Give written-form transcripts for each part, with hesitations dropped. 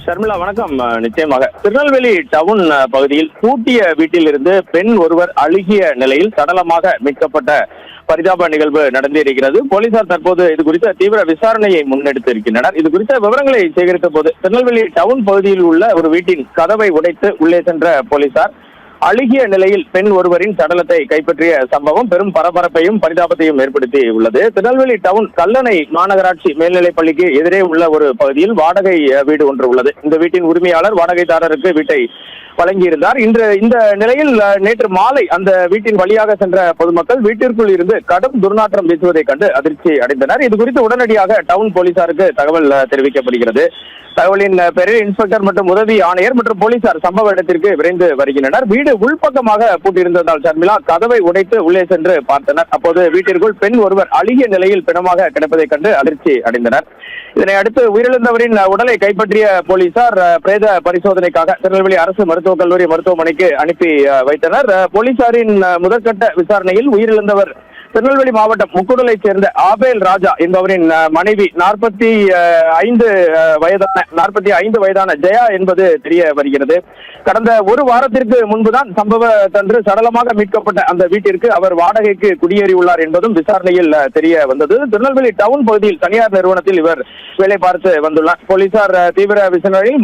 ஷர்மிளா வணக்கம். நிச்சயமாக திருநெல்வேலி டவுன் பகுதியில் பூட்டிய வீட்டில் இருந்து பெண் ஒருவர் அழுகிய நிலையில் சடலமாக மீட்கப்பட்ட பரிதாப நிகழ்வு நடந்திருக்கிறது. போலீசார் தற்போது இது குறித்த தீவிர விசாரணையை முன்னெடுத்து இருக்கின்றனர். இது குறித்த விவரங்களை சேகரித்த போது திருநெல்வேலி டவுன் பகுதியில் உள்ள ஒரு வீட்டின் கதவை உடைத்து உள்ளே சென்ற போலீசார் அழுகிய நிலையில் பெண் ஒருவரின் சடலத்தை கைப்பற்றிய சம்பவம் பெரும் பரபரப்பையும் பரிதாபத்தையும் ஏற்படுத்தி உள்ளது. திருநெல்வேலி டவுன் கல்லணை மாநகராட்சி மேல்நிலைப் பள்ளிக்கு எதிரே உள்ள ஒரு பகுதியில் வாடகை வீடு ஒன்று உள்ளது. இந்த வீட்டின் உரிமையாளர் வாடகைதாரருக்கு வீட்டை வழங்கியிருந்தார். இந்த நிலையில் நேற்று மாலை அந்த வீட்டின் வழியாக சென்ற பொதுமக்கள் வீட்டிற்குள் இருந்து கடும் துர்நாற்றம் வீசுவதைக் கண்டு அதிர்ச்சி அடைந்தனர். இது குறித்து உடனடியாக டவுன் போலீசாருக்கு தகவல் தெரிவிக்கப்படுகிறது. தகவலின் பேரில் இன்ஸ்பெக்டர் மற்றும் உதவி ஆணையர் மற்றும் போலீசார் சம்பவ இடத்திற்கு விரைந்து வருகின்றனர். வீடு உள்பக்கமாக பூட்டியிருந்ததால் ஷர்மிளா கதவை உடைத்து உள்ளே சென்று பார்த்தனர். அப்போது வீட்டிற்குள் பெண் ஒருவர் அழுகிய நிலையில் பிணமாக கிடப்பதைக் கண்டு அதிர்ச்சி அடைந்தனர். இதனை அடுத்து உயிரிழந்தவரின் உடலை கைப்பற்றிய போலீசார் பிரேத பரிசோதனைக்காக திருநெல்வேலி அரசு மருத்துவக் கல்லூரி மருத்துவமனைக்கு அனுப்பி வைத்தனர். போலீசாரின் முதற்கட்ட விசாரணையில் உயிரிழந்தவர் திருநெல்வேலி மாவட்டம் முக்குடலைச் சேர்ந்த ஆபேல் ராஜா என்பவரின் மனைவி 45 வயதான ஜெயா என்பது தெரிய வருகிறது. கடந்த ஒரு வாரத்திற்கு முன்புதான் சம்பவத்தன்று சடலமாக மீட்கப்பட்ட அந்த வீட்டிற்கு அவர் வாடகைக்கு குடியேறியுள்ளார் என்பதும் விசாரணையில் தெரிய வந்தது. திருநெல்வேலி டவுன் பகுதியில் தனியார் நிறுவனத்தில் இவர் வேலை பார்த்து வந்துள்ளார். போலீசார் தீவிர விசாரணையில்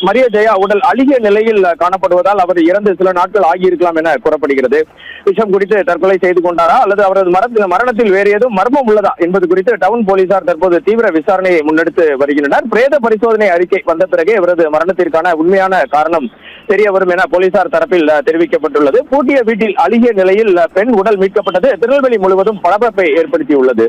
மரியா ஜெயா உடல் அழுகிய நிலையில் காணப்படுவதால் அவர் இறந்து சில நாட்கள் ஆகியிருக்கலாம் என கூறப்படுகிறது. விஷம் குறித்து தற்கொலை செய்து கொண்டாரா அல்லது அவரது மரணத்தில் வேறு ஏதும் மர்மம் உள்ளதா என்பது குறித்து டவுன் போலீசார் தற்போது தீவிர விசாரணையை முன்னெடுத்து வருகின்றனர். பிரேத பரிசோதனை அறிக்கை வந்த பிறகே இவரது மரணத்திற்கான உண்மையான காரணம் தெரிய வரும் என போலீசார் தரப்பில் தெரிவிக்கப்பட்டுள்ளது. பூட்டிய வீட்டில் அழுகிய நிலையில் பெண் உடல் மீட்கப்பட்டது திருநெல்வேலி முழுவதும் பரபரப்பை ஏற்படுத்தியுள்ளது.